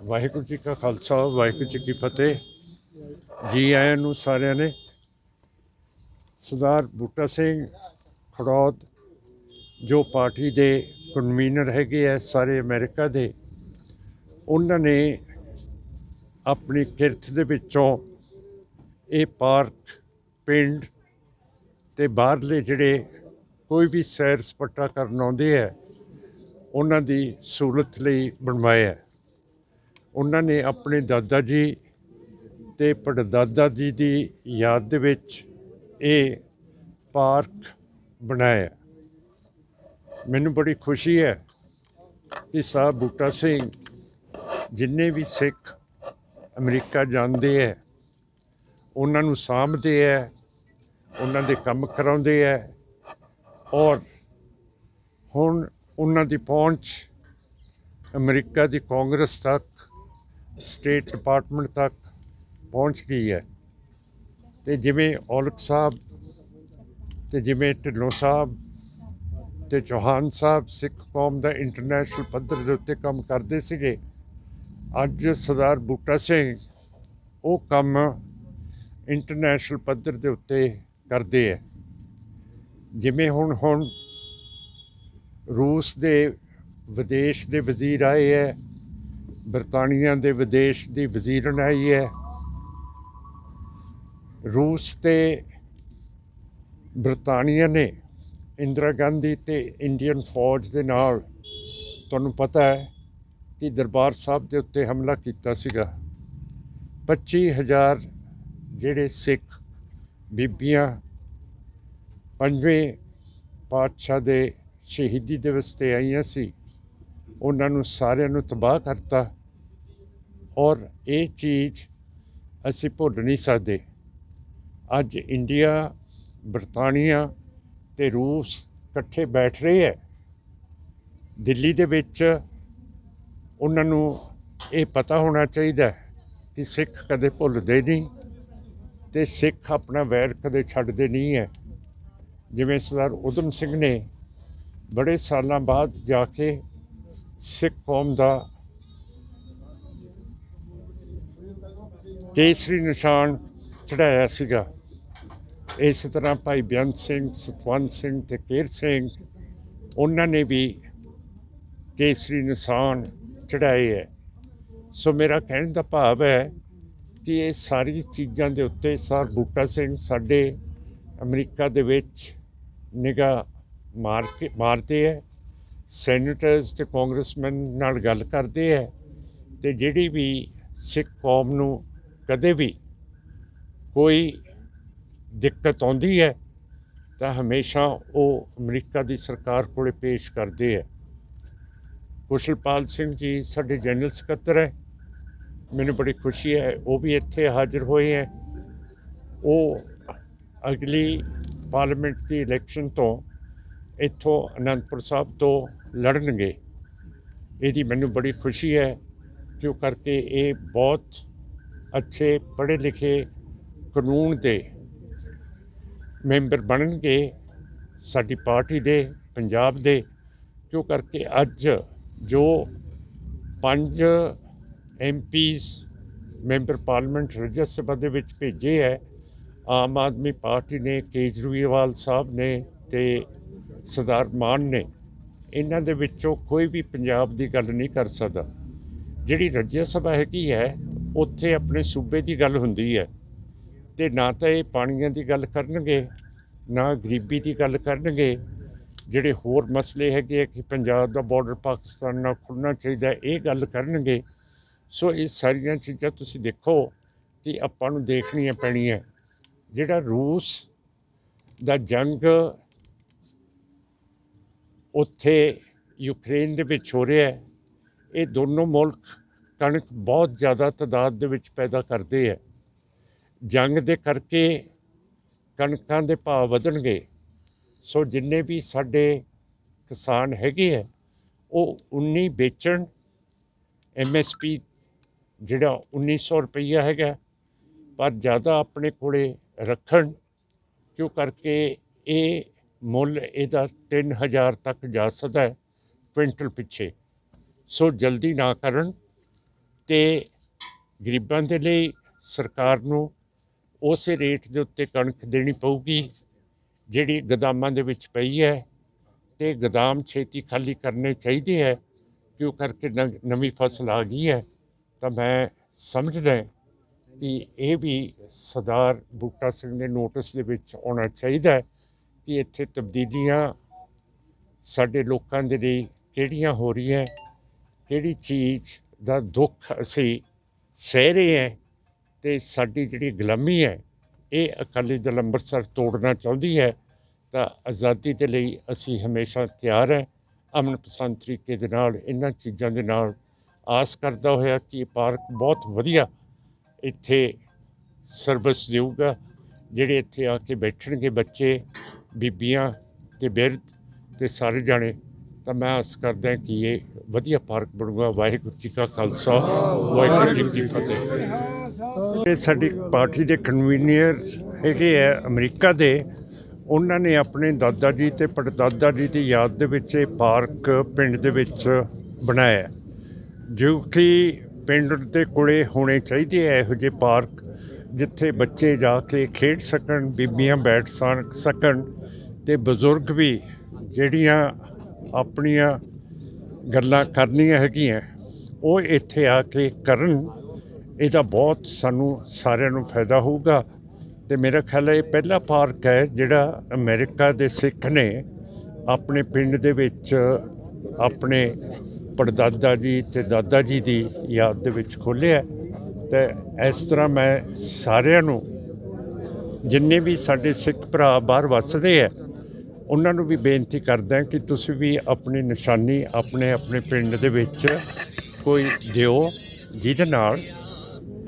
ਵਾਹਿਗੁਰੂ ਜੀ ਕਾ ਖਾਲਸਾ ਵਾਹਿਗੁਰੂ ਜੀ ਕੀ ਫਤਿਹ। ਜੀ ਆਇਆਂ ਨੂੰ ਸਾਰਿਆਂ ਨੇ। ਸਰਦਾਰ ਬੂਟਾ ਸਿੰਘ ਖੜੌਦ ਜੋ ਪਾਰਟੀ ਦੇ ਕਨਵੀਨਰ ਹੈਗੇ ਆ ਸਾਰੇ ਅਮਰੀਕਾ ਦੇ, ਉਹਨਾਂ ਨੇ ਆਪਣੀ ਕਿਰਤ ਦੇ ਵਿੱਚੋਂ ਇਹ ਪਾਰਕ ਪਿੰਡ ਤੇ ਬਾਹਰਲੇ ਜਿਹੜੇ ਕੋਈ ਵੀ ਸੈਰ ਸਪਾਟਾ ਕਰਨ ਆਉਂਦੇ ਹੈ ਉਹਨਾਂ ਦੀ ਸਹੂਲਤ ਲਈ ਬਣਵਾਇਆ। ਉਹਨਾਂ ਨੇ ਆਪਣੇ ਦਾਦਾ ਜੀ ਤੇ ਪੜਦਾਦਾ ਜੀ ਦੀ ਯਾਦ ਦੇ ਵਿੱਚ ਇਹ ਪਾਰਕ ਬਣਾਇਆ। ਮੈਨੂੰ ਬੜੀ ਖੁਸ਼ੀ ਹੈ ਕਿ ਸਾਹਿਬ ਬੂਟਾ ਸਿੰਘ ਜਿੰਨੇ ਵੀ ਸਿੱਖ ਅਮਰੀਕਾ ਜਾਂਦੇ ਹੈ ਉਹਨਾਂ ਨੂੰ ਸਾਂਭਦੇ ਹੈ, ਉਹਨਾਂ ਦੇ ਕੰਮ ਕਰਾਉਂਦੇ ਹੈ ਔਰ ਹੁਣ ਉਹਨਾਂ ਦੀ ਪਹੁੰਚ ਅਮਰੀਕਾ ਦੀ ਕਾਂਗਰਸ ਤੱਕ, ਸਟੇਟ ਡਿਪਾਰਟਮੈਂਟ ਤੱਕ ਪਹੁੰਚ ਗਈ ਹੈ। ਤੇ ਜਿਵੇਂ ਔਲਖ ਸਾਹਿਬ ਤੇ ਜਿਵੇਂ ਢਿੱਲੋਂ ਸਾਹਿਬ ਤੇ ਚੌਹਾਨ ਸਾਹਿਬ ਸਿੱਖ ਕੌਮ ਦਾ ਇੰਟਰਨੈਸ਼ਨਲ ਪੱਧਰ ਦੇ ਉੱਤੇ ਕੰਮ ਕਰਦੇ ਸੀਗੇ, ਅੱਜ ਸਰਦਾਰ ਬੂਟਾ ਸਿੰਘ ਉਹ ਕੰਮ ਇੰਟਰਨੈਸ਼ਨਲ ਪੱਧਰ ਦੇ ਉੱਤੇ ਕਰਦੇ ਹੈ। ਜਿਵੇਂ ਹੁਣ ਰੂਸ ਦੇ ਵਿਦੇਸ਼ ਦੇ ਵਜ਼ੀਰ ਆਏ ਹੈ, ਬਰਤਾਨੀਆ ਦੇ ਵਿਦੇਸ਼ ਦੀ ਵਜ਼ੀਰਨ ਆਈ ਹੈ। ਰੂਸ ਤੇ ਬਰਤਾਨੀਆ ਨੇ ਇੰਦਰਾ ਗਾਂਧੀ ਤੇ ਇੰਡੀਅਨ ਫੌਜ ਦੇ ਨਾਲ, ਤੁਹਾਨੂੰ ਪਤਾ ਹੈ ਕਿ ਦਰਬਾਰ ਸਾਹਿਬ ਦੇ ਉੱਤੇ ਹਮਲਾ ਕੀਤਾ ਸੀਗਾ। 25,000 ਜਿਹੜੇ ਸਿੱਖ ਬੀਬੀਆਂ ਪੰਜਵੇਂ ਪਾਤਸ਼ਾਹ ਦੇ ਸ਼ਹੀਦੀ ਦਿਵਸ 'ਤੇ ਆਈਆਂ ਸੀ, ਉਹਨਾਂ ਨੂੰ ਸਾਰਿਆਂ ਨੂੰ ਤਬਾਹ ਕਰਤਾ ਔਰ ਇਹ ਚੀਜ਼ ਅਸੀਂ ਭੁੱਲ ਨਹੀਂ ਸਕਦੇ। ਅੱਜ ਇੰਡੀਆ, ਬਰਤਾਨੀਆ ਤੇ ਰੂਸ ਇਕੱਠੇ ਬੈਠ ਰਹੇ ਹੈ ਦਿੱਲੀ ਦੇ ਵਿੱਚ। ਉਹਨਾਂ ਨੂੰ ਇਹ ਪਤਾ ਹੋਣਾ ਚਾਹੀਦਾ ਕਿ ਸਿੱਖ ਕਦੇ ਭੁੱਲਦੇ ਨਹੀਂ ਤੇ ਸਿੱਖ ਆਪਣਾ ਵੈਰ ਕਦੇ ਛੱਡਦੇ ਨਹੀਂ ਹੈ। ਜਿਵੇਂ ਸਰਦਾਰ ਊਧਮ ਸਿੰਘ ਨੇ ਬੜੇ ਸਾਲਾਂ ਬਾਅਦ ਜਾ ਕੇ ਸਿੱਖ ਕੌਮ ਦਾ ਕੇਸਰੀ ਨਿਸ਼ਾਨ ਚੜ੍ਹਾਇਆ ਸੀਗਾ, ਇਸ ਤਰ੍ਹਾਂ ਭਾਈ ਬੇਅੰਤ ਸਿੰਘ, ਸਤਵੰਤ ਸਿੰਘ ਤੇ ਕੇਰ ਸਿੰਘ ਉਹਨਾਂ ਨੇ ਵੀ ਕੇਸਰੀ ਨਿਸ਼ਾਨ ਚੜ੍ਹਾਏ ਹੈ। ਸੋ ਮੇਰਾ ਕਹਿਣ ਦਾ ਭਾਵ ਹੈ ਕਿ ਇਹ ਸਾਰੀ ਚੀਜ਼ਾਂ ਦੇ ਉੱਤੇ ਸਰਦਾਰ ਬੂਟਾ ਸਿੰਘ ਸਾਡੇ ਅਮਰੀਕਾ ਦੇ ਵਿੱਚ ਨਿਗਾਹ ਮਾਰਦੇ ਹੈ, ਸੈਨੇਟਰਸ ਤੇ ਕਾਂਗਰਸਮੈਨ ਨਾਲ ਗੱਲ ਕਰਦੇ ਹੈ ਤੇ ਜਿਹੜੀ ਵੀ ਸਿੱਖ ਕੌਮ ਨੂੰ ਕਦੇ ਵੀ ਕੋਈ ਦਿੱਕਤ ਆਉਂਦੀ ਹੈ ਤਾਂ ਹਮੇਸ਼ਾ ਉਹ ਅਮਰੀਕਾ ਦੀ ਸਰਕਾਰ ਕੋਲ ਪੇਸ਼ ਕਰਦੇ ਹੈ। ਕੁਸ਼ਲਪਾਲ ਸਿੰਘ ਜੀ ਸਾਡੇ ਜਨਰਲ ਸਕੱਤਰ ਹੈ, ਮੈਨੂੰ ਬੜੀ ਖੁਸ਼ੀ ਹੈ ਉਹ ਵੀ ਇੱਥੇ ਹਾਜ਼ਰ ਹੋਏ ਹੈ। ਉਹ ਅਗਲੀ ਪਾਰਲੀਮੈਂਟ ਦੀ ਇਲੈਕਸ਼ਨ ਤੋਂ ਇੱਥੋਂ ਅਨੰਦਪੁਰ ਸਾਹਿਬ ਤੋਂ ਲੜਨਗੇ। ਇਹਦੀ ਮੈਨੂੰ ਬੜੀ ਖੁਸ਼ੀ ਹੈ ਕਿਉਂ ਕਰਕੇ ਇਹ ਬਹੁਤ ਅੱਛੇ ਪੜ੍ਹੇ ਲਿਖੇ ਕਾਨੂੰਨ ਦੇ ਮੈਂਬਰ ਬਣਨਗੇ ਸਾਡੀ ਪਾਰਟੀ ਦੇ, ਪੰਜਾਬ ਦੇ। ਕਿਉਂ ਕਰਕੇ ਅੱਜ ਜੋ 5 MPs ਮੈਂਬਰ ਪਾਰਲੀਮੈਂਟ ਰਾਜ ਸਭਾ ਦੇ ਵਿੱਚ ਭੇਜੇ ਹੈ ਆਮ ਆਦਮੀ ਪਾਰਟੀ ਨੇ, ਕੇਜਰੀਵਾਲ ਸਾਹਿਬ ਨੇ ਤੇ ਸਰਦਾਰ ਮਾਨ ਨੇ, ਇਹਨਾਂ ਦੇ ਵਿੱਚੋਂ ਕੋਈ ਵੀ ਪੰਜਾਬ ਦੀ ਗੱਲ ਨਹੀਂ ਕਰ ਸਕਦਾ। ਜਿਹੜੀ ਰਾਜ ਸਭਾ ਹੈਗੀ ਹੈ ਉੱਥੇ ਆਪਣੇ ਸੂਬੇ ਦੀ ਗੱਲ ਹੁੰਦੀ ਹੈ ਤੇ ਨਾ ਤਾਂ ਇਹ ਪਾਣੀਆਂ ਦੀ ਗੱਲ ਕਰਨਗੇ, ਨਾ ਗਰੀਬੀ ਦੀ ਗੱਲ ਕਰਨਗੇ, ਜਿਹੜੇ ਹੋਰ ਮਸਲੇ ਹੈਗੇ ਆ ਕਿ ਪੰਜਾਬ ਦਾ ਬਾਰਡਰ ਪਾਕਿਸਤਾਨ ਨਾਲ ਖੁੱਲ੍ਹਣਾ ਚਾਹੀਦਾ ਇਹ ਗੱਲ ਕਰਨਗੇ। ਸੋ ਇਹ ਸਾਰੀਆਂ ਚੀਜ਼ਾਂ ਤੁਸੀਂ ਦੇਖੋ ਕਿ ਆਪਾਂ ਨੂੰ ਦੇਖਣੀਆਂ ਪੈਣੀਆਂ। ਜਿਹੜਾ ਰੂਸ ਦਾ ਜੰਗ ਉੱਥੇ ਯੂਕਰੇਨ ਦੇ ਵਿੱਚ ਹੋ ਰਿਹਾ ਹੈ, ਇਹ ਦੋਨੋਂ ਮੁਲਕ ਕਣਕ ਬਹੁਤ ਜ਼ਿਆਦਾ ਤਾਦਾਦ ਦੇ ਵਿੱਚ ਪੈਦਾ ਕਰਦੇ ਹੈ। ਜੰਗ ਦੇ ਕਰਕੇ ਕਣਕਾਂ ਦੇ ਭਾਅ ਵਧਣਗੇ। ਸੋ ਜਿੰਨੇ ਵੀ ਸਾਡੇ ਕਿਸਾਨ ਹੈਗੇ ਹੈ ਉਹ 19 ਵੇਚਣ, MSP ਜਿਹੜਾ 1900 ਰੁਪਈਆ ਹੈਗਾ, ਪਰ ਜ਼ਿਆਦਾ ਆਪਣੇ ਕੋਲੇ ਰੱਖਣ ਕਿਉਂ ਕਰਕੇ ਇਹ ਮੁੱਲ ਇਹਦਾ 3000 ਤੱਕ ਜਾ ਸਕਦਾ ਹੈ ਕੁਇੰਟਲ ਪਿੱਛੇ। ਸੋ ਜਲਦੀ ਨਾ ਕਰਨ ਤੇ ਗਰੀਬਾਂ ਦੇ ਲਈ ਸਰਕਾਰ ਨੂੰ ਉਸੇ ਰੇਟ ਦੇ ਉੱਤੇ ਕਣਕ ਦੇਣੀ ਪਊਗੀ ਜਿਹੜੀ ਗੋਦਾਮਾਂ ਦੇ ਵਿੱਚ ਪਈ ਹੈ, ਤੇ ਗੋਦਾਮ ਛੇਤੀ ਖਾਲੀ ਕਰਨੇ ਚਾਹੀਦੇ ਹੈ ਕਿਉਂ ਕਰਕੇ ਨਵੀਂ ਫਸਲ ਆ ਗਈ ਹੈ। ਤਾਂ ਮੈਂ ਸਮਝਦਾ ਕਿ ਇਹ ਵੀ ਸਰਦਾਰ ਬੂਟਾ ਸਿੰਘ ਦੇ ਨੋਟਿਸ ਦੇ ਵਿੱਚ ਆਉਣਾ ਚਾਹੀਦਾ ਹੈ ਕਿ ਇੱਥੇ ਤਬਦੀਲੀਆਂ ਸਾਡੇ ਲੋਕਾਂ ਦੇ ਲਈ ਕਿਹੜੀਆਂ ਹੋ ਰਹੀਆਂ, ਕਿਹੜੀ ਚੀਜ਼ ਦਾ ਦੁੱਖ ਅਸੀਂ ਸਹਿ ਰਹੇ ਹਾਂ, ਤੇ ਸਾਡੀ ਜਿਹੜੀ ਗੁਲਾਮੀ ਹੈ ਇਹ ਅਕਾਲੀ ਦਲ ਅੰਮ੍ਰਿਤਸਰ ਤੋੜਨਾ ਚਾਹੁੰਦੀ ਹੈ। ਤਾਂ ਆਜ਼ਾਦੀ ਦੇ ਲਈ ਅਸੀਂ ਹਮੇਸ਼ਾ ਤਿਆਰ ਹੈ, ਅਮਨ ਪਸੰਦ ਤਰੀਕੇ ਦੇ ਨਾਲ ਇਹਨਾਂ ਚੀਜ਼ਾਂ ਦੇ ਨਾਲ ਆਸ ਕਰਦਾ ਹੋਇਆ ਕਿ ਇਹ ਪਾਰਕ ਬਹੁਤ ਵਧੀਆ ਇੱਥੇ ਸਰਵਿਸ ਦੇਊਗਾ। ਜਿਹੜੇ ਇੱਥੇ ਆ ਕੇ ਬੈਠਣਗੇ ਬੱਚੇ, ਬੀਬੀਆਂ ਤੇ ਬਿਰਧ ਤੇ ਸਾਰੇ ਜਾਣੇ, ਤਾਂ ਮੈਂ ਆਸ ਕਰਦਾ ਕਿ ਇਹ ਵਧੀਆ ਪਾਰਕ ਬਣੂਗਾ। ਵਾਹਿਗੁਰੂ ਜੀ ਕਾ ਖਾਲਸਾ, ਵਾਹਿਗੁਰੂ ਜੀ ਕੀ ਫਤਿਹ। ਇਹ ਸਾਡੀ ਪਾਰਟੀ ਦੇ ਕਨਵੀਨਰ ਹੈਗੇ ਹੈ ਅਮਰੀਕਾ ਦੇ, ਉਹਨਾਂ ਨੇ ਆਪਣੇ ਦਾਦਾ ਜੀ ਤੇ ਪੜਦਾਦਾ ਜੀ ਦੀ ਯਾਦ ਦੇ ਵਿੱਚ ਇਹ ਪਾਰਕ ਪਿੰਡ ਦੇ ਵਿੱਚ ਬਣਾਇਆ, ਜੋ ਕਿ ਪਿੰਡ ਦੇ ਕੋਲੇ ਹੋਣੇ ਚਾਹੀਦੇ ਹੈ ਇਹੋ ਜਿਹੇ ਪਾਰਕ ਜਿੱਥੇ ਬੱਚੇ ਜਾ ਕੇ ਖੇਡ ਸਕਣ, ਬੀਬੀਆਂ ਬੈਠ ਸਕਣ ਤੇ ਬਜ਼ੁਰਗ ਵੀ ਜਿਹੜੀਆਂ ਆਪਣੀਆਂ ਗੱਲਾਂ ਕਰਨੀਆਂ ਹੈਗੀਆਂ ਉਹ ਇੱਥੇ ਆ ਕੇ ਕਰਨ। ਇਹਦਾ ਬਹੁਤ ਸਾਨੂੰ ਸਾਰਿਆਂ ਨੂੰ ਫਾਇਦਾ ਹੋਊਗਾ। ਤੇ ਮੇਰਾ ਖਿਆਲ ਹੈ ਇਹ ਪਹਿਲਾ ਪਾਰਕ ਹੈ ਜਿਹੜਾ ਅਮਰੀਕਾ ਦੇ ਸਿੱਖ ਨੇ ਆਪਣੇ ਪਿੰਡ ਦੇ ਵਿੱਚ ਆਪਣੇ ਪੜਦਾਦਾ ਜੀ ਤੇ ਦਾਦਾ ਜੀ ਦੀ ਯਾਦ ਦੇ ਵਿੱਚ ਖੋਲ੍ਹਿਆ। ਤੇ ਇਸ ਤਰ੍ਹਾਂ ਮੈਂ ਸਾਰਿਆਂ ਨੂੰ, ਜਿੰਨੇ ਵੀ ਸਾਡੇ ਸਿੱਖ ਭਰਾ ਬਾਹਰ ਵੱਸਦੇ ਹੈ, ਉਹਨਾਂ ਨੂੰ ਵੀ ਬੇਨਤੀ ਕਰਦਾ ਕਿ ਤੁਸੀਂ ਵੀ ਆਪਣੀ ਨਿਸ਼ਾਨੀ ਆਪਣੇ ਆਪਣੇ ਪਿੰਡ ਦੇ ਵਿੱਚ ਕੋਈ ਦਿਓ, ਜਿਹਦੇ ਨਾਲ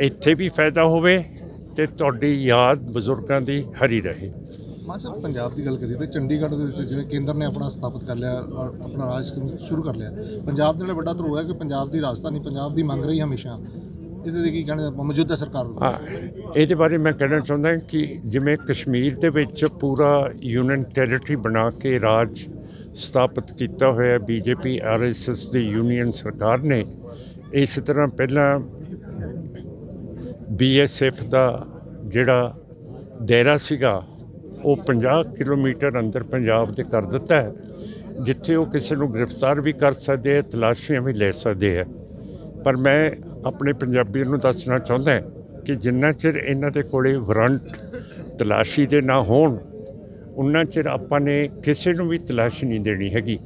ਇੱਥੇ ਵੀ ਫਾਇਦਾ ਹੋਵੇ ਤੇ ਤੁਹਾਡੀ ਯਾਦ ਬਜ਼ੁਰਗਾਂ ਦੀ ਹਰੀ ਰਹੇ। ਮਾਨ ਸਾਹਿਬ, ਪੰਜਾਬ ਦੀ ਗੱਲ ਕਰੀਏ ਤਾਂ ਚੰਡੀਗੜ੍ਹ ਦੇ ਵਿੱਚ ਜਿਵੇਂ ਕੇਂਦਰ ਨੇ ਆਪਣਾ ਸਥਾਪਿਤ ਕਰ ਲਿਆ, ਆਪਣਾ ਰਾਜ ਸ਼ੁਰੂ ਕਰ ਲਿਆ, ਪੰਜਾਬ ਦੇ ਨਾਲ ਵੱਡਾ ਧਰੋਹ ਹੈ ਕਿ ਪੰਜਾਬ ਦੀ ਰਾਜਧਾਨੀ ਪੰਜਾਬ ਦੀ ਮੰਗ ਰਹੀ ਹਮੇਸ਼ਾ, ਇਹਦੇ ਦੇ ਕੀ ਕਹਿਣਾ ਮੌਜੂਦਾ ਸਰਕਾਰ ਨੂੰ? ਹਾਂ, ਇਹਦੇ ਬਾਰੇ ਮੈਂ ਕਹਿਣਾ ਚਾਹੁੰਦਾ ਕਿ ਜਿਵੇਂ ਕਸ਼ਮੀਰ ਦੇ ਵਿੱਚ ਪੂਰਾ ਯੂਨੀਅਨ ਟੈਰੀਟਰੀ ਬਣਾ ਕੇ ਰਾਜ ਸਥਾਪਿਤ ਕੀਤਾ ਹੋਇਆ BJP RSS ਦੀ ਯੂਨੀਅਨ ਸਰਕਾਰ ਨੇ, ਇਸੇ ਤਰ੍ਹਾਂ ਪਹਿਲਾਂ BSF ਦਾ ਜਿਹੜਾ ਦਾਇਰਾ ਸੀਗਾ ਉਹ 50 ਕਿਲੋਮੀਟਰ ਅੰਦਰ ਪੰਜਾਬ ਦੇ ਕਰ ਦਿੱਤਾ ਹੈ, ਜਿੱਥੇ ਉਹ ਕਿਸੇ ਨੂੰ ਗ੍ਰਿਫਤਾਰ ਵੀ ਕਰ ਸਕਦੇ ਹੈ, ਤਲਾਸ਼ੀਆਂ ਵੀ ਲੈ ਸਕਦੇ ਹੈ। ਪਰ ਮੈਂ ਆਪਣੇ ਪੰਜਾਬੀਆਂ ਨੂੰ ਦੱਸਣਾ ਚਾਹੁੰਦਾ ਕਿ ਜਿੰਨਾ ਚਿਰ ਇਹਨਾਂ ਦੇ ਕੋਲੇ ਵਾਰੰਟ ਤਲਾਸ਼ੀ ਦੇ ਨਾ ਹੋਣ, ਉਨਾ ਚਿਰ ਆਪਾਂ ਨੇ ਕਿਸੇ ਨੂੰ ਵੀ ਤਲਾਸ਼ੀ ਨਹੀਂ ਦੇਣੀ ਹੈਗੀ।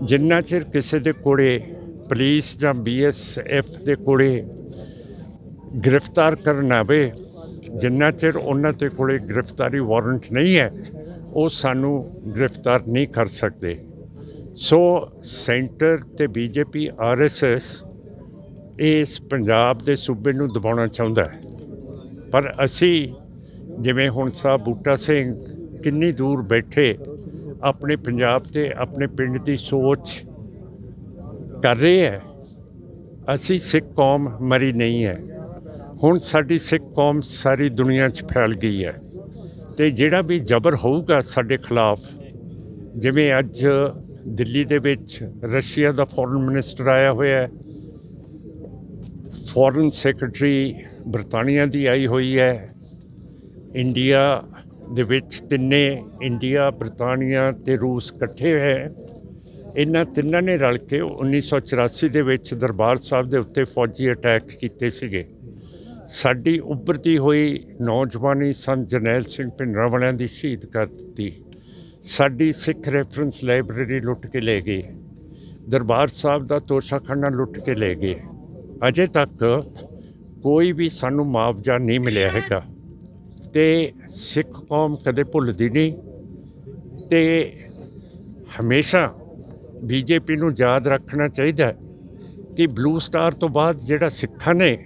ਜਿੰਨਾ ਚਿਰ ਕਿਸੇ ਦੇ ਕੋਲੇ ਪੁਲਿਸ ਜਾਂ BSF ਦੇ ਕੋਲੇ ਗ੍ਰਿਫਤਾਰ ਕਰਨ ਆਵੇ, ਜਿੰਨਾ ਚਿਰ ਉਹਨਾਂ ਦੇ ਕੋਲੇ ਗ੍ਰਿਫਤਾਰੀ ਵਾਰੰਟ ਨਹੀਂ ਹੈ, ਉਹ ਸਾਨੂੰ ਗ੍ਰਿਫਤਾਰ ਨਹੀਂ ਕਰ ਸਕਦੇ। ਸੋ ਸੈਂਟਰ ਤੇ BJP RSS ਇਸ ਪੰਜਾਬ ਦੇ ਸੂਬੇ ਨੂੰ ਦਬਾਉਣਾ ਚਾਹੁੰਦਾ ਹੈ, ਪਰ ਅਸੀਂ ਜਿਵੇਂ ਹੁਣ ਸਾਹਿਬ ਬੂਟਾ ਸਿੰਘ ਕਿੰਨੀ ਦੂਰ ਬੈਠੇ ਆਪਣੇ ਪੰਜਾਬ ਤੇ ਆਪਣੇ ਪਿੰਡ ਦੀ ਸੋਚ ਕਰ ਰਹੇ ਹੈ। ਅਸੀਂ ਸਿੱਖ ਕੌਮ ਮਰੀ ਨਹੀਂ ਹੈ, ਹੁਣ ਸਾਡੀ ਸਿੱਖ ਕੌਮ ਸਾਰੀ ਦੁਨੀਆ 'ਚ ਫੈਲ ਗਈ ਹੈ, ਤੇ ਜਿਹੜਾ ਵੀ ਜ਼ਬਰ ਹੋਊਗਾ ਸਾਡੇ ਖਿਲਾਫ, ਜਿਵੇਂ ਅੱਜ ਦਿੱਲੀ ਦੇ ਵਿੱਚ ਰਸ਼ੀਆ ਦਾ ਫੋਰਨ ਮਿਨਿਸਟਰ ਆਇਆ ਹੋਇਆ ਹੈ, ਫੋਰਨ ਸੈਕਟਰੀ ਬਰਤਾਨੀਆ ਦੀ ਆਈ ਹੋਈ ਹੈ, ਇੰਡੀਆ ਦੇ ਵਿੱਚ ਤਿੰਨੇ, ਇੰਡੀਆ, ਬਰਤਾਨੀਆ ਤੇ ਰੂਸ ਇਕੱਠੇ ਹੋਏ, ਇਹਨਾਂ ਤਿੰਨਾਂ ਨੇ ਰਲ ਕੇ 1984 ਦੇ ਵਿੱਚ ਦਰਬਾਰ ਸਾਹਿਬ ਦੇ ਉੱਤੇ ਫੌਜੀ ਅਟੈਕ ਕੀਤੇ ਸੀਗੇ। ਸਾਡੀ ਉੱਭਰਦੀ ਹੋਈ ਨੌਜਵਾਨੀ ਸੰਤ ਜਰਨੈਲ ਸਿੰਘ ਭਿੰਡਰਾਂਵਾਲਿਆਂ ਦੀ ਸ਼ਹੀਦ ਕਰ ਦਿੱਤੀ। ਸਾਡੀ ਸਿੱਖ ਰੈਫਰੈਂਸ ਲਾਇਬ੍ਰੇਰੀ ਲੁੱਟ ਕੇ ਲੈ ਗਏ, ਦਰਬਾਰ ਸਾਹਿਬ ਦਾ ਤੋਸ਼ਾਖਾਨਾ ਲੁੱਟ ਕੇ ਲੈ ਗਏ। ਅਜੇ ਤੱਕ ਕੋਈ ਵੀ ਸਾਨੂੰ ਮੁਆਵਜ਼ਾ ਨਹੀਂ ਮਿਲਿਆ ਹੈਗਾ, ਤੇ ਸਿੱਖ ਕੌਮ ਕਦੇ ਭੁੱਲਦੀ ਨਹੀਂ। ਤੇ ਹਮੇਸ਼ਾ BJP ਨੂੰ ਯਾਦ ਰੱਖਣਾ ਚਾਹੀਦਾ ਕਿ ਬਲੂ ਸਟਾਰ ਤੋਂ ਬਾਅਦ ਜਿਹੜਾ ਸਿੱਖਾਂ ਨੇ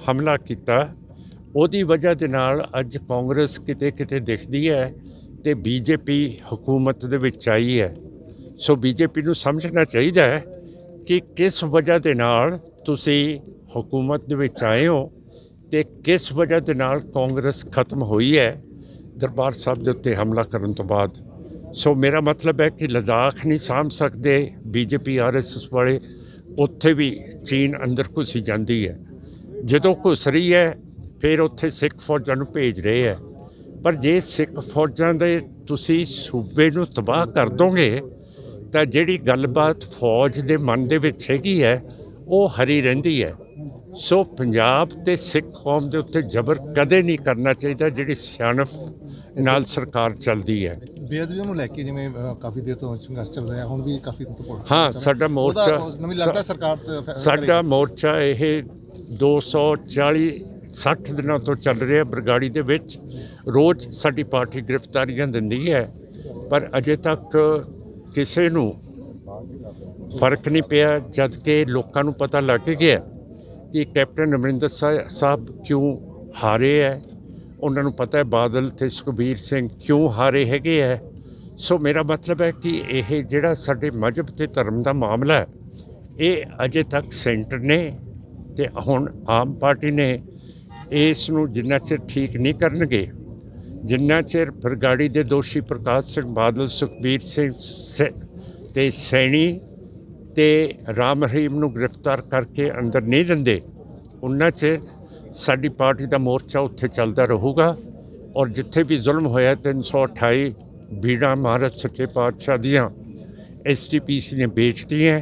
ਹਮਲਾ ਕੀਤਾ, ਉਹਦੀ ਵਜ੍ਹਾ ਦੇ ਨਾਲ ਅੱਜ ਕਾਂਗਰਸ ਕਿਤੇ ਕਿਤੇ ਦਿਖਦੀ ਹੈ ਤੇ BJP ਹਕੂਮਤ ਦੇ ਵਿੱਚ ਆਈ ਹੈ। ਸੋ BJP ਨੂੰ ਸਮਝਣਾ ਚਾਹੀਦਾ ਹੈ ਕਿ ਕਿਸ ਵਜ੍ਹਾ ਦੇ ਨਾਲ ਤੁਸੀਂ ਹਕੂਮਤ ਦੇ ਵਿੱਚ ਆਏ ਹੋ ਤੇ ਕਿਸ ਵਜ੍ਹਾ ਦੇ ਨਾਲ ਕਾਂਗਰਸ ਖਤਮ ਹੋਈ ਹੈ ਦਰਬਾਰ ਸਾਹਿਬ ਦੇ ਉੱਤੇ ਹਮਲਾ ਕਰਨ ਤੋਂ ਬਾਅਦ। ਸੋ ਮੇਰਾ ਮਤਲਬ ਹੈ ਕਿ ਲੱਦਾਖ ਨਹੀਂ ਸਾਂਭ ਸਕਦੇ BJP RSS ਵਾਲੇ, ਉੱਥੇ ਵੀ ਚੀਨ ਅੰਦਰ ਘੁਸੀ ਜਾਂਦੀ ਹੈ। ਜਦੋਂ ਘੁਸ ਰਹੀ ਹੈ ਫਿਰ ਉੱਥੇ ਸਿੱਖ ਫੌਜਾਂ ਨੂੰ ਭੇਜ ਰਹੇ ਹੈ। ਪਰ ਜੇ ਸਿੱਖ ਫੌਜਾਂ ਦੇ ਤੁਸੀਂ ਸੂਬੇ ਨੂੰ ਤਬਾਹ ਕਰ ਦੋਗੇ ਤਾਂ ਜਿਹੜੀ ਗੱਲਬਾਤ ਫੌਜ ਦੇ ਮਨ ਦੇ ਵਿੱਚ ਹੈਗੀ ਹੈ ਉਹ ਹਰੀ ਰਹਿੰਦੀ ਹੈ। ਸੋ ਪੰਜਾਬ ਤੇ ਸਿੱਖ ਕੌਮ ਦੇ ਉੱਤੇ ਜ਼ਬਰ ਕਦੇ ਨਹੀਂ ਕਰਨਾ ਚਾਹੀਦਾ, ਜਿਹੜੀ ਸਿਆਣਪ ਨਾਲ ਸਰਕਾਰ ਚੱਲਦੀ ਹੈ। ਬੇਅਦਬੀਆਂ ਨੂੰ ਲੈ ਕੇ ਜਿਵੇਂ ਕਾਫੀ ਦੇਰ ਤੋਂ ਸੰਘਰਸ਼ ਚੱਲ ਰਿਹਾ, ਹੁਣ ਵੀ ਕਾਫੀ ਦਿਨ ਤੋਂ ਹਾਂ, ਸਾਡਾ ਮੋਰਚਾ ਨਵੀਂ ਲੱਗਦਾ ਸਰਕਾਰ ਸਾਡਾ ਮੋਰਚਾ ਇਹ 240-60 ਦਿਨਾਂ ਤੋਂ ਚੱਲ ਰਿਹਾ ਬਰਗਾੜੀ ਦੇ ਵਿੱਚ। ਰੋਜ਼ ਸਾਡੀ ਪਾਰਟੀ ਗ੍ਰਿਫਤਾਰੀਆਂ ਦਿੰਦੀ ਹੈ, ਪਰ ਅਜੇ ਤੱਕ ਕਿਸੇ ਨੂੰ ਫਰਕ ਨਹੀਂ ਪਿਆ, ਜਦ ਕਿ ਲੋਕਾਂ ਨੂੰ ਪਤਾ ਲੱਗ ਗਿਆ ਕਿ ਕੈਪਟਨ ਅਮਰਿੰਦਰ ਸਾਹਿਬ ਕਿਉਂ ਹਾਰੇ ਹੈ। ਉਹਨਾਂ ਨੂੰ ਪਤਾ ਹੈ ਬਾਦਲ ਤੇ ਸੁਖਬੀਰ ਸਿੰਘ ਕਿਉਂ ਹਾਰੇ ਹੈਗੇ ਹੈ। ਸੋ ਮੇਰਾ ਮਤਲਬ ਹੈ ਕਿ ਇਹ ਜਿਹੜਾ ਸਾਡੇ ਮਜ਼ਹਬ ਤੇ ਧਰਮ ਦਾ ਮਾਮਲਾ ਹੈ, ਇਹ ਅਜੇ ਤੱਕ ਸੈਂਟਰ ਨੇ ਤੇ ਹੁਣ ਆਮ ਪਾਰਟੀ ਨੇ ਇਸ ਨੂੰ ਜਿੰਨਾ ਚਿਰ ਠੀਕ ਨਹੀਂ ਕਰਨਗੇ, ਜਿੰਨਾ ਚਿਰ ਬਰਗਾੜੀ ਦੇ ਦੋਸ਼ੀ ਪ੍ਰਕਾਸ਼ ਸਿੰਘ ਬਾਦਲ, ਸੁਖਬੀਰ ਸਿੰਘ ਤੇ ਸੈਣੀ ਤੇ ਰਾਮ ਰਹੀਮ ਨੂੰ ਗ੍ਰਿਫਤਾਰ ਕਰਕੇ ਅੰਦਰ ਨਹੀਂ ਦਿੰਦੇ, ਉਹਨਾਂ 'ਚ ਸਾਡੀ ਪਾਰਟੀ ਦਾ ਮੋਰਚਾ ਉੱਥੇ ਚੱਲਦਾ ਰਹੂਗਾ। ਔਰ ਜਿੱਥੇ ਵੀ ਜ਼ੁਲਮ ਹੋਇਆ 328 ਬੀੜਾਂ ਮਹਾਰਾਜ ਸੱਚੇ ਪਾਤਸ਼ਾਹ ਦੀਆਂ STPC ਨੇ ਵੇਚਤੀਆਂ।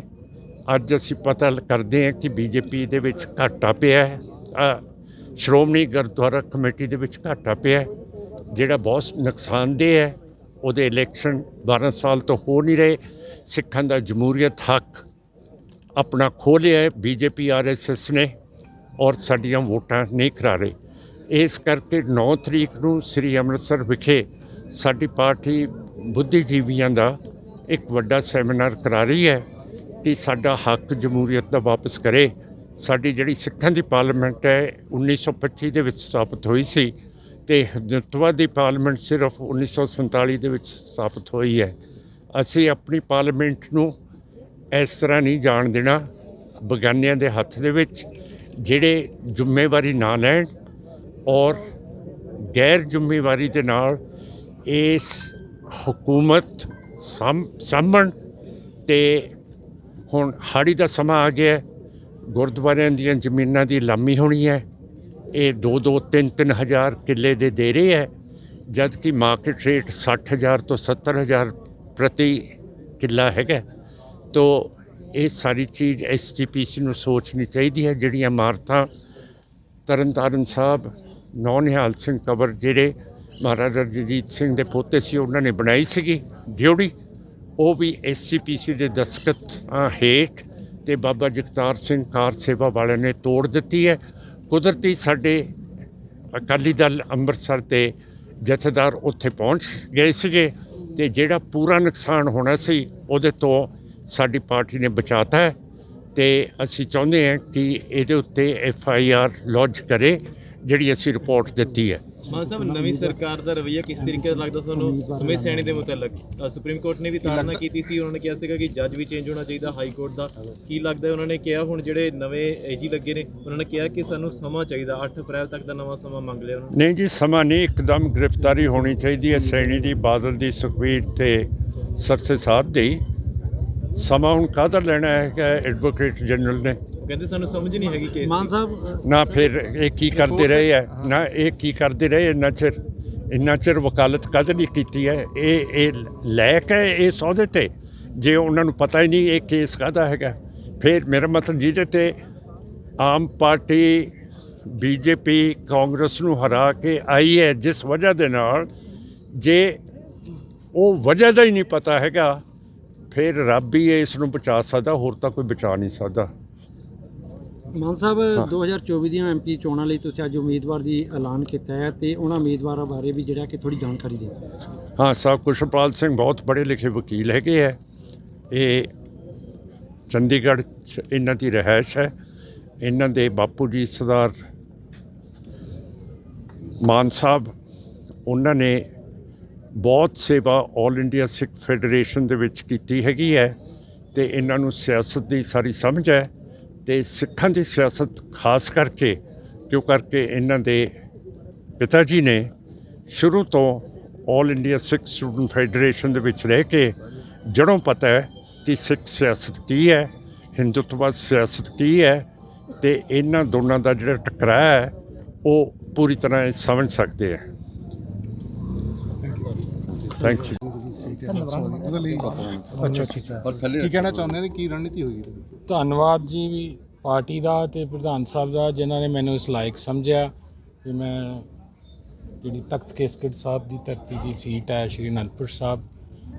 ਅੱਜ ਅਸੀਂ ਪਤਾ ਕਰਦੇ ਹਾਂ ਕਿ BJP ਦੇ ਵਿੱਚ ਘਾਟਾ ਪਿਆ ਹੈ, ਸ਼੍ਰੋਮਣੀ ਗੁਰਦੁਆਰਾ ਕਮੇਟੀ ਦੇ ਵਿੱਚ ਘਾਟਾ ਪਿਆ ਹੈ, ਜਿਹੜਾ ਬਹੁਤ ਨੁਕਸਾਨਦੇਹ ਹੈ। ਉਹਦੇ ਇਲੈਕਸ਼ਨ 12 ਸਾਲ ਤੋਂ ਹੋ ਨਹੀਂ ਰਹੇ। ਸਿੱਖਾਂ ਦਾ ਜਮਹੂਰੀਅਤ ਹੱਕ ਆਪਣਾ ਖੋਹ ਲਿਆ ਹੈ BJP RSS ਨੇ, ਔਰ ਸਾਡੀਆਂ ਵੋਟਾਂ ਨਹੀਂ ਕਰਾ ਰਹੇ। ਇਸ ਕਰਕੇ 9 ਤਰੀਕ ਨੂੰ ਸ੍ਰੀ ਅੰਮ੍ਰਿਤਸਰ ਵਿਖੇ ਸਾਡੀ ਪਾਰਟੀ ਬੁੱਧੀਜੀਵੀਆਂ ਦਾ ਇੱਕ ਵੱਡਾ ਸੈਮੀਨਾਰ ਕਰਾ ਰਹੀ ਹੈ ਕਿ ਸਾਡਾ ਹੱਕ ਜਮਹੂਰੀਅਤ ਦਾ ਵਾਪਸ ਕਰੇ। ਸਾਡੀ ਜਿਹੜੀ ਸਿੱਖਾਂ ਦੀ ਪਾਰਲੀਮੈਂਟ ਹੈ 1925 ਦੇ ਵਿੱਚ ਸਥਾਪਿਤ ਹੋਈ ਸੀ ਤੇ ਹਿੰਦੂਤਵਾਦੀ ਪਾਰਲੀਮੈਂਟ ਸਿਰਫ 1947 ਦੇ ਵਿੱਚ ਸਥਾਪਿਤ ਹੋਈ ਹੈ। ਅਸੀਂ ਆਪਣੀ ਪਾਰਲੀਮੈਂਟ ਨੂੰ ਇਸ ਤਰ੍ਹਾਂ ਨਹੀਂ ਜਾਣ ਦੇਣਾ ਬਗਾਨਿਆਂ ਦੇ ਹੱਥ ਦੇ ਵਿੱਚ, ਜਿਹੜੇ ਜ਼ਿੰਮੇਵਾਰੀ ਨਾ ਲੈਣ ਔਰ ਗੈਰ ਜ਼ਿੰਮੇਵਾਰੀ ਦੇ ਨਾਲ ਇਸ ਹਕੂਮਤ ਸਾਂਭਣ। ਤੇ ਹੁਣ ਹਾੜੀ ਦਾ ਸਮਾਂ ਆ ਗਿਆ, ਗੁਰਦੁਆਰਿਆਂ ਦੀਆਂ ਜ਼ਮੀਨਾਂ ਦੀ ਲਾਮੀ ਹੋਣੀ ਹੈ। ਇਹ 2-2, 3-3 ਹਜ਼ਾਰ ਕਿੱਲੇ ਦੇ ਰਹੇ ਹੈ, ਜਦ ਕਿ ਮਾਰਕੀਟ ਰੇਟ 60,000 ਤੋਂ 70,000 ਪ੍ਰਤੀ ਕਿੱਲਾ ਹੈਗਾ। ਤੋ ਇਹ ਸਾਰੀ ਚੀਜ਼ SGPC ਨੂੰ ਸੋਚਣੀ ਚਾਹੀਦੀ ਹੈ। ਜਿਹੜੀਆਂ ਇਮਾਰਤਾਂ ਤਰਨਤਾਰਨ ਸਾਹਿਬ ਨੌ ਨਿਹਾਲ ਸਿੰਘ ਕਬਰ ਜਿਹੜੇ ਮਹਾਰਾਜਾ ਰਣਜੀਤ ਸਿੰਘ ਦੇ ਪੋਤੇ ਸੀ ਉਹਨਾਂ ਨੇ ਬਣਾਈ ਸੀਗੀ ਡਿਊੜੀ, ਉਹ ਵੀ SGPC ਦੇ ਦਸਤਖਤ ਹੇਠ ਤੇ ਬਾਬਾ ਜਗਤਾਰ ਸਿੰਘ ਕਾਰ ਸੇਵਾ ਵਾਲਿਆਂ ਨੇ ਤੋੜ ਦਿੱਤੀ ਹੈ। ਕੁਦਰਤੀ ਸਾਡੇ ਅਕਾਲੀ ਦਲ ਅੰਮ੍ਰਿਤਸਰ ਦੇ ਜਥੇਦਾਰ ਉੱਥੇ ਪਹੁੰਚ ਗਏ ਸੀਗੇ ਤੇ ਜਿਹੜਾ ਪੂਰਾ ਨੁਕਸਾਨ ਹੋਣਾ ਸੀ ਉਹਦੇ ਤੋਂ ਸਾਡੀ ਪਾਰਟੀ ਨੇ ਬਚਾਤਾ ਹੈ। ਤੇ ਅਸੀਂ ਚਾਹੁੰਦੇ ਹਾਂ ਕਿ ਇਹਦੇ ਉੱਤੇ FIR ਲੌਂਚ ਕਰੇ, ਜਿਹੜੀ ਅਸੀਂ ਰਿਪੋਰਟ ਦਿੱਤੀ ਹੈ। ਮਾਨ ਸਾਹਿਬ, ਨਵੀਂ ਸਰਕਾਰ ਦਾ ਰਵੱਈਆ ਕਿਸ ਤਰੀਕੇ ਦਾ ਲੱਗਦਾ ਤੁਹਾਨੂੰ? ਸਮੇਤ ਸੈਣੀ ਦੇ ਮੁਤਲਕ ਸੁਪਰੀਮ ਕੋਰਟ ਨੇ ਵੀ ਤਾੜਨਾ ਕੀਤੀ ਸੀ, ਉਹਨਾਂ ਨੇ ਕਿਹਾ ਸੀਗਾ ਕਿ ਜੱਜ ਵੀ ਚੇਂਜ ਹੋਣਾ ਚਾਹੀਦਾ ਹਾਈ ਕੋਰਟ ਦਾ। ਕੀ ਲੱਗਦਾ ਉਹਨਾਂ ਨੇ ਕਿਹਾ? ਹੁਣ ਜਿਹੜੇ ਨਵੇਂ AG ਲੱਗੇ ਨੇ ਉਹਨਾਂ ਨੇ ਕਿਹਾ ਕਿ ਸਾਨੂੰ ਸਮਾਂ ਚਾਹੀਦਾ, 8 ਅਪ੍ਰੈਲ ਤੱਕ ਦਾ ਨਵਾਂ ਸਮਾਂ ਮੰਗ ਲਿਆ ਉਹਨਾਂ ਨੇ। ਨਹੀਂ ਜੀ, ਸਮਾਂ ਨਹੀਂ, ਇੱਕਦਮ ਗ੍ਰਿਫਤਾਰੀ ਹੋਣੀ ਚਾਹੀਦੀ ਹੈ ਸੈਣੀ ਦੀ, ਬਾਦਲ ਦੀ, ਸੁਖਬੀਰ ਤੇ ਸਰਸੇ ਸਾਧ ਦੀ। ਸਮਾਂ ਹੁਣ ਕਾਹਦਾ ਲੈਣਾ ਹੈਗਾ ਐਡਵੋਕੇਟ ਜਨਰਲ ਨੇ? ਕਹਿੰਦੇ ਸਾਨੂੰ ਸਮਝ ਨਹੀਂ ਹੈਗੀ ਕੇਸ ਮਾਨ ਸਾਹਿਬ ਨਾ ਫਿਰ ਇਹ ਕੀ ਕਰਦੇ ਰਹੇ ਹੈ, ਨਾ ਇਹ ਕੀ ਕਰਦੇ ਰਹੇ ਇੰਨਾ ਚਿਰ ਵਕਾਲਤ ਕਦ ਨਹੀਂ ਕੀਤੀ ਹੈ। ਇਹ ਲੈਕ ਹੈ ਇਸ ਅਹੁਦੇ 'ਤੇ, ਜੇ ਉਹਨਾਂ ਨੂੰ ਪਤਾ ਹੀ ਨਹੀਂ ਇਹ ਕੇਸ ਕਾਹਦਾ ਹੈਗਾ। ਫਿਰ ਮੇਰਾ ਮਤਲਬ ਜਿਹਦੇ 'ਤੇ ਆਮ ਪਾਰਟੀ BJP ਕਾਂਗਰਸ ਨੂੰ ਹਰਾ ਕੇ ਆਈ ਹੈ, ਜਿਸ ਵਜ੍ਹਾ ਦੇ ਨਾਲ, ਜੇ ਉਹ ਵਜ੍ਹਾ ਦਾ ਹੀ ਨਹੀਂ ਪਤਾ ਹੈਗਾ ਫਿਰ ਰੱਬ ਹੀ ਇਸ ਨੂੰ ਬਚਾ ਸਕਦਾ, ਹੋਰ ਤਾਂ ਕੋਈ ਬਚਾ ਨਹੀਂ ਸਕਦਾ। ਮਾਨ ਸਾਹਿਬ, 2024 ਦੀਆਂ MP ਚੋਣਾਂ ਲਈ ਤੁਸੀਂ ਅੱਜ ਉਮੀਦਵਾਰ ਦੀ ਐਲਾਨ ਕੀਤਾ ਹੈ ਤੇ ਉਹਨਾਂ ਉਮੀਦਵਾਰਾਂ ਬਾਰੇ ਵੀ ਜਿਹੜਾ ਕਿ ਥੋੜੀ ਜਾਣਕਾਰੀ ਦੇ ਦਿਓ। ਹਾਂ ਸਾਹਿਬ, ਕੁਸ਼ਲਪਾਲ ਸਿੰਘ ਬਹੁਤ ਪੜ੍ਹੇ ਲਿਖੇ ਵਕੀਲ ਹੈਗੇ ਹੈ। ਇਹ ਚੰਡੀਗੜ੍ਹ 'ਚ ਇਹਨਾਂ ਦੀ ਰਿਹਾਇਸ਼ ਹੈ। ਇਹਨਾਂ ਦੇ ਬਾਪੂ ਜੀ ਸਰਦਾਰ ਮਾਨ ਸਾਹਿਬ, ਉਹਨਾਂ ਨੇ ਬਹੁਤ ਸੇਵਾ ਆਲ ਇੰਡੀਆ ਸਿੱਖ ਫੈਡਰੇਸ਼ਨ ਦੇ ਵਿੱਚ ਕੀਤੀ ਹੈਗੀ ਹੈ ਤੇ ਇਹਨਾਂ ਨੂੰ ਸਿਆਸਤ ਦੀ ਸਾਰੀ ਸਮਝ ਹੈ ਤੇ ਸਿੱਖਾਂ ਦੀ ਸਿਆਸਤ ਖਾਸ ਕਰਕੇ ਕਰਕੇ ਇਹਨਾਂ ਦੇ ਪਿਤਾ ਜੀ ਨੇ ਸ਼ੁਰੂ ਤੋਂ ਆਲ ਇੰਡੀਆ ਸਿੱਖ ਸਟੂਡੈਂਟ ਫੈਡਰੇਸ਼ਨ ਦੇ ਵਿੱਚ ਰਹਿ ਕੇ ਜੜੋਂ ਪਤਾ ਹੈ ਕਿ ਸਿੱਖ ਸਿਆਸਤ ਕੀ ਹੈ, ਹਿੰਦੂਤਵ ਸਿਆਸਤ ਕੀ ਹੈ, ਤੇ ਇਹਨਾਂ ਦੋਨਾਂ ਦਾ ਜਿਹੜਾ ਟਕਰਾਅ ਹੈ ਉਹ ਪੂਰੀ ਤਰ੍ਹਾਂ ਇਹ ਸਮਝ ਸਕਦੇ ਆ। Thank you. ਉਹਦੇ ਲਈ ਅੱਛਾ ਠੀਕ ਹੈ, ਕੀ ਕਹਿਣਾ ਚਾਹੁੰਦੇ ਨੇ, ਕੀ ਰਣਨੀਤੀ ਹੋਈ? ਧੰਨਵਾਦ ਜੀ ਵੀ ਪਾਰਟੀ ਦਾ ਤੇ ਪ੍ਰਧਾਨ ਸਾਹਿਬ ਦਾ, ਜਿਨ੍ਹਾਂ ਨੇ ਮੈਨੂੰ ਇਸ ਲਾਇਕ ਸਮਝਿਆ ਕਿ ਮੈਂ ਜਿਹੜੀ ਤਖਤ ਕੇਸਗੜ੍ਹ ਸਾਹਿਬ ਦੀ ਧਰਤੀ ਦੀ ਸੀਟ ਹੈ ਸ਼੍ਰੀ ਅਨੰਦਪੁਰ ਸਾਹਿਬ,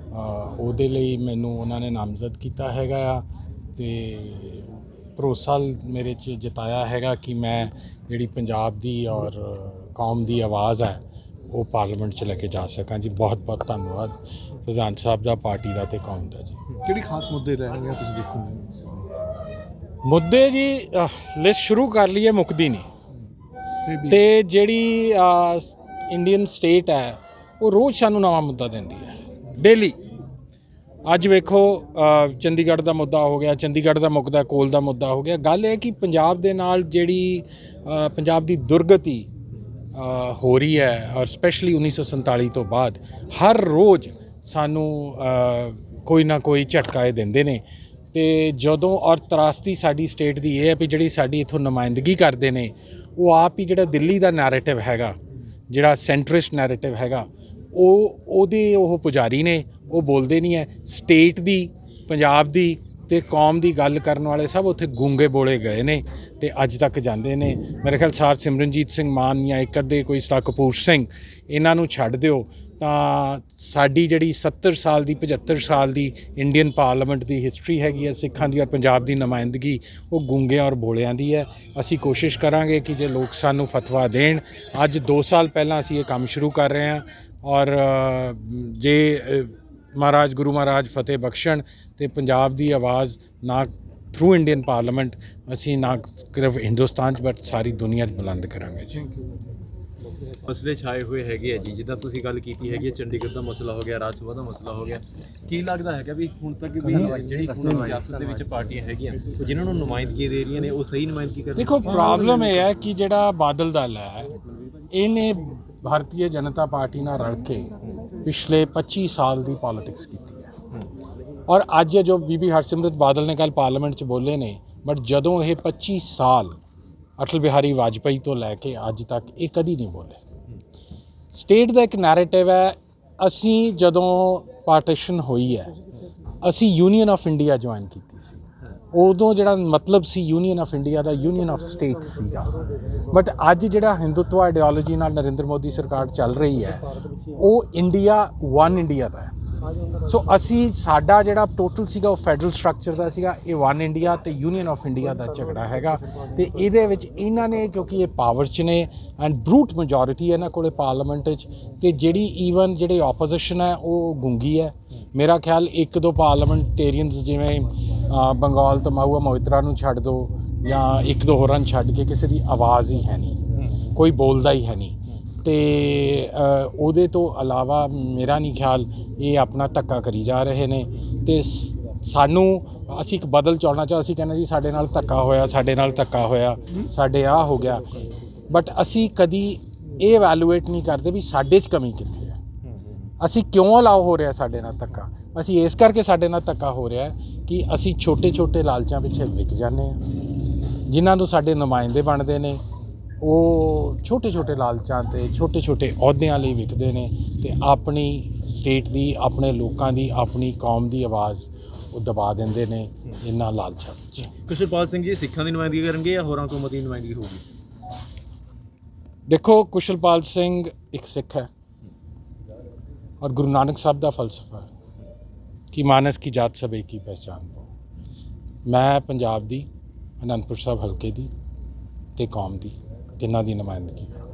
ਉਹਦੇ ਲਈ ਮੈਨੂੰ ਉਹਨਾਂ ਨੇ ਨਾਮਜ਼ਦ ਕੀਤਾ ਹੈਗਾ ਆ ਤੇ ਭਰੋਸਾ ਮੇਰੇ 'ਚ ਜਤਾਇਆ ਹੈਗਾ ਕਿ ਮੈਂ ਜਿਹੜੀ ਪੰਜਾਬ ਦੀ ਔਰ ਕੌਮ ਦੀ ਆਵਾਜ਼ ਹੈ ਉਹ ਪਾਰਲੀਮੈਂਟ 'ਚ ਲੈ ਕੇ ਜਾ ਸਕਾਂ ਜੀ। ਬਹੁਤ ਬਹੁਤ ਧੰਨਵਾਦ ਪ੍ਰਧਾਨ ਸਾਹਿਬ ਦਾ, ਪਾਰਟੀ ਦਾ ਤੇ ਕੌਮ ਦਾ ਜੀ। ਕਿਹੜੀ ਖਾਸ ਮੁੱਦੇ ਰਹਿਣਗੇ ਤੁਸੀਂ ਦੇਖੋਗੇ? ਮੁੱਦੇ ਜੀ ਲਿਸਟ ਸ਼ੁਰੂ ਕਰ ਲਈਏ, ਮੁੱਕਦੀ ਨਹੀਂ ਤੇ ਜਿਹੜੀ ਇੰਡੀਅਨ ਸਟੇਟ ਹੈ ਉਹ ਰੋਜ਼ ਸਾਨੂੰ ਨਵਾਂ ਮੁੱਦਾ ਦਿੰਦੀ ਹੈ ਡੇਲੀ। ਅੱਜ ਵੇਖੋ ਚੰਡੀਗੜ੍ਹ ਦਾ ਮੁੱਦਾ ਹੋ ਗਿਆ, ਚੰਡੀਗੜ੍ਹ ਦਾ ਮੁੱਕਦਾ ਕੋਲ ਦਾ ਮੁੱਦਾ ਹੋ ਗਿਆ। ਗੱਲ ਇਹ ਕਿ ਪੰਜਾਬ ਦੇ ਨਾਲ ਜਿਹੜੀ ਪੰਜਾਬ ਦੀ ਦੁਰਗਤੀ ਹੋ ਰਹੀ ਹੈ ਔਰ ਸਪੈਸ਼ਲੀ 1947 ਤੋਂ ਬਾਅਦ ਹਰ ਰੋਜ਼ ਸਾਨੂੰ ਕੋਈ ਨਾ ਕੋਈ ਝਟਕਾ ਇਹ ਦਿੰਦੇ ਨੇ। ਤੇ ਜਦੋਂ ਔਰ ਤਰਾਸਦੀ ਸਾਡੀ ਸਟੇਟ ਦੀ ਇਹ ਹੈ ਵੀ ਜਿਹੜੀ ਸਾਡੀ ਇੱਥੋਂ ਨੁਮਾਇੰਦਗੀ ਕਰਦੇ ਨੇ ਉਹ ਆਪ ਹੀ ਜਿਹੜਾ ਦਿੱਲੀ ਦਾ ਨੈਰੇਟਿਵ ਹੈਗਾ, ਜਿਹੜਾ ਸੈਂਟਰਿਸਟ ਨੈਰੇਟਿਵ ਹੈਗਾ, ਉਹਦੇ ਉਹ ਪੁਜਾਰੀ ਨੇ, ਉਹ ਬੋਲਦੇ ਨਹੀਂ ਹੈ। ਸਟੇਟ ਦੀ, ਪੰਜਾਬ ਦੀ ਤੇ ਕੌਮ ਦੀ ਗੱਲ ਕਰਨ ਵਾਲੇ ਸਭ ਉੱਥੇ ਗੂੰਗੇ ਬੋਲੇ ਗਏ ਨੇ ਤੇ ਅੱਜ ਤੱਕ ਜਾਂਦੇ ਨੇ। ਮੇਰੇ ਖਿਆਲ ਸਾਰ ਸਿਮਰਨਜੀਤ ਸਿੰਘ ਮਾਨ ਜਾਂ ਇੱਕ ਅੱਧੇ ਕੋਈ ਸਤਾ ਕਪੂਰ ਸਿੰਘ, ਇਹਨਾਂ ਨੂੰ ਛੱਡ ਦਿਓ ਤਾਂ ਸਾਡੀ ਜਿਹੜੀ 70 ਸਾਲ ਦੀ 75 ਸਾਲ ਦੀ ਇੰਡੀਅਨ ਪਾਰਲੀਮੈਂਟ ਦੀ ਹਿਸਟਰੀ ਹੈਗੀ ਹੈ ਸਿੱਖਾਂ ਦੀ ਔਰ ਪੰਜਾਬ ਦੀ ਨੁਮਾਇੰਦਗੀ, ਉਹ ਗੂੰਗਿਆਂ ਔਰ ਬੋਲਿਆਂ ਦੀ ਹੈ। ਅਸੀਂ ਕੋਸ਼ਿਸ਼ ਕਰਾਂਗੇ ਕਿ ਜੇ ਲੋਕ ਸਾਨੂੰ ਫਤਵਾ ਦੇਣ, ਅੱਜ 2 ਸਾਲ ਪਹਿਲਾਂ ਅਸੀਂ ਇਹ ਕੰਮ ਸ਼ੁਰੂ ਕਰ ਰਹੇ ਹਾਂ ਔਰ ਜੇ ਮਹਾਰਾਜ ਗੁਰੂ ਮਹਾਰਾਜ ਫਤਿਹ ਬਖਸ਼ਣ ਤੇ ਪੰਜਾਬ ਦੀ ਆਵਾਜ਼ ਨਾ ਥਰੂ ਇੰਡੀਅਨ ਪਾਰਲੀਮੈਂਟ ਅਸੀਂ ਨਾ ਸਿਰਫ ਹਿੰਦੁਸਤਾਨ 'ਚ ਬਟ ਸਾਰੀ ਦੁਨੀਆ 'ਚ ਬੁਲੰਦ ਕਰਾਂਗੇ ਜੀ। ਮਸਲੇ ਛਾਏ ਹੋਏ ਹੈਗੇ ਆ ਜੀ, ਜਿੱਦਾਂ ਤੁਸੀਂ ਗੱਲ ਕੀਤੀ ਹੈਗੀ ਹੈ ਚੰਡੀਗੜ੍ਹ ਦਾ ਮਸਲਾ ਹੋ ਗਿਆ, ਰਾਜ ਸਭਾ ਦਾ ਮਸਲਾ ਹੋ ਗਿਆ। ਕੀ ਲੱਗਦਾ ਹੈਗਾ ਵੀ ਹੁਣ ਤੱਕ ਵੀ ਜਿਹੜੀ ਹੁਣ ਸਿਆਸਤ ਦੇ ਵਿੱਚ ਪਾਰਟੀਆਂ ਹੈਗੀਆਂ ਉਹ ਜਿਨ੍ਹਾਂ ਨੂੰ ਨੁਮਾਇੰਦਗੀ ਦੇ ਰਹੀਆਂ ਨੇ ਉਹ ਸਹੀ ਨੁਮਾਇੰਦਗੀ ਕਰ? ਦੇਖੋ ਪ੍ਰੋਬਲਮ ਇਹ ਹੈ ਕਿ ਜਿਹੜਾ ਬਾਦਲ ਦਲ ਹੈ ਇਹਨੇ ਭਾਰਤੀ ਜਨਤਾ ਪਾਰਟੀ ਨਾਲ ਰਲ ਕੇ ਪਿਛਲੇ 25 ਸਾਲ ਦੀ ਪੋਲਿਟਿਕਸ ਕੀਤੀ ਹੈ ਔਰ ਅੱਜ ਜੋ ਬੀਬੀ ਹਰਸਿਮਰਤ ਬਾਦਲ ਨੇ ਕੱਲ ਪਾਰਲੀਮੈਂਟ 'ਚ ਬੋਲੇ ਨੇ, ਬਟ ਜਦੋਂ ਇਹ 25 ਸਾਲ ਅਟਲ ਬਿਹਾਰੀ ਵਾਜਪਾਈ ਤੋਂ ਲੈ ਕੇ ਅੱਜ ਤੱਕ ਇਹ ਕਦੀ ਨਹੀਂ ਬੋਲੇ। ਸਟੇਟ ਦਾ ਇੱਕ ਨੈਰੇਟਿਵ ਹੈ। ਅਸੀਂ ਜਦੋਂ ਪਾਰਟੀਸ਼ਨ ਹੋਈ ਹੈ ਅਸੀਂ ਯੂਨੀਅਨ ਆਫ ਇੰਡੀਆ ਜੁਆਇਨ ਕੀਤੀ ਸੀ, ਉਦੋਂ ਜਿਹੜਾ ਮਤਲਬ ਸੀ ਯੂਨੀਅਨ ਆਫ ਇੰਡੀਆ ਦਾ ਯੂਨੀਅਨ ਆਫ ਸਟੇਟ ਸੀਗਾ। ਬਟ ਅੱਜ ਜਿਹੜਾ ਹਿੰਦੂਤਵ ਆਈਡੀਓਲੋਜੀ ਨਾਲ ਨਰਿੰਦਰ ਮੋਦੀ ਸਰਕਾਰ ਚੱਲ ਰਹੀ ਹੈ ਉਹ ਇੰਡੀਆ ਵਨ ਇੰਡੀਆ ਦਾ ਹੈ। ਸੋ ਅਸੀਂ ਸਾਡਾ ਜਿਹੜਾ ਟੋਟਲ ਸੀਗਾ ਉਹ ਫੈਡਰਲ ਸਟਰਕਚਰ ਦਾ ਸੀਗਾ, ਇਹ ਵਨ ਇੰਡੀਆ ਤੇ ਯੂਨੀਅਨ ਆਫ ਇੰਡੀਆ ਦਾ ਝਗੜਾ ਹੈਗਾ। ਤੇ ਇਹਦੇ ਵਿੱਚ ਇਹਨਾਂ ਨੇ ਕਿਉਂਕਿ ਇਹ ਪਾਵਰ 'ਚ ਨੇ ਐਂਡ ਬਰੂਟ ਮੈਜੋਰਿਟੀ ਇਹਨਾਂ ਕੋਲੇ ਪਾਰਲੀਮੈਂਟ 'ਚ, ਤੇ ਜਿਹੜੀ ਈਵਨ ਜਿਹੜੇ ਆਪੋਜੀਸ਼ਨ ਹੈ ਉਹ ਗੁੰਗੀ ਹੈ। ਮੇਰਾ ਖਿਆਲ 1-2 ਪਾਰਲੀਮੈਂਟੇਰੀਅਨਸ ਜਿਵੇਂ ਬੰਗਾਲ ਤੋਂ ਮਾਹੂਆ ਮੋਇਤਰਾ ਨੂੰ ਛੱਡ ਦਿਓ ਜਾਂ 1-2 ਹੋਰਾਂ ਨੂੰ ਛੱਡ ਕੇ ਕਿਸੇ ਦੀ ਆਵਾਜ਼ ਹੀ ਹੈ ਨਹੀਂ, ਕੋਈ ਬੋਲਦਾ ਹੀ ਹੈ ਨਹੀਂ। ਤੇ ਉਹਦੇ ਤੋਂ ਇਲਾਵਾ ਮੇਰਾ ਨਹੀਂ ਖਿਆਲ ਇਹ ਆਪਣਾ ਧੱਕਾ ਕਰੀ ਜਾ ਰਹੇ ਨੇ ਤੇ ਸਾਨੂੰ ਅਸੀਂ ਇੱਕ ਬਦਲ ਚਾਹੁੰਦੇ ਚਾਹ। ਅਸੀਂ ਕਹਿੰਦੇ ਜੀ ਸਾਡੇ ਨਾਲ ਧੱਕਾ ਹੋਇਆ, ਸਾਡੇ ਨਾਲ ਧੱਕਾ ਹੋਇਆ, ਸਾਡੇ ਆਹ ਹੋ ਗਿਆ, ਬਟ ਅਸੀਂ ਕਦੀ ਇਹ ਐਵੈਲੂਏਟ ਨਹੀਂ ਕਰਦੇ ਵੀ ਸਾਡੇ 'ਚ ਕਮੀ ਕਿੱਥੇ ਹੈ, ਅਸੀਂ ਕਿਉਂ ਅਲਾਓ ਹੋ ਰਿਹਾ ਸਾਡੇ ਨਾਲ ਧੱਕਾ। ਅਸੀਂ ਇਸ ਕਰਕੇ ਸਾਡੇ ਨਾਲ ਧੱਕਾ ਹੋ ਰਿਹਾ ਕਿ ਅਸੀਂ ਛੋਟੇ ਲਾਲਚਾਂ ਪਿੱਛੇ ਵਿਕ ਜਾਂਦੇ ਹਾਂ। ਜਿਨ੍ਹਾਂ ਨੂੰ ਸਾਡੇ ਨੁਮਾਇੰਦੇ ਬਣਦੇ ਨੇ ਉਹ ਛੋਟੇ ਲਾਲਚਾਂ ਤੇ ਛੋਟੇ ਅਹੁਦਿਆਂ ਲਈ ਵਿਕਦੇ ਨੇ ਤੇ ਆਪਣੀ ਸਟੇਟ ਦੀ, ਆਪਣੇ ਲੋਕਾਂ ਦੀ, ਆਪਣੀ ਕੌਮ ਦੀ ਆਵਾਜ਼ ਉਹ ਦਬਾ ਦਿੰਦੇ ਨੇ ਇਹਨਾਂ ਲਾਲਚਾਂ ਵਿੱਚ। ਕੁਸ਼ਲਪਾਲ ਸਿੰਘ ਜੀ ਸਿੱਖਾਂ ਦੀ ਨੁਮਾਇੰਦਗੀ ਕਰਨਗੇ ਜਾਂ ਹੋਰਾਂ ਕੌਮਾਂ ਦੀ ਨੁਮਾਇੰਦਗੀ ਹੋਊਗੀ? ਦੇਖੋ ਕੁਸ਼ਲਪਾਲ ਸਿੰਘ ਇੱਕ ਸਿੱਖ ਹੈ और गुरु नानक साहब का फलसफा है कि मानस की जात सब एक ही पहचान दो। मैं पंजाब दी आनंदपुर साहब हल्के दी ते कौम दी तिन्हां दी नुमाइंदगी करां।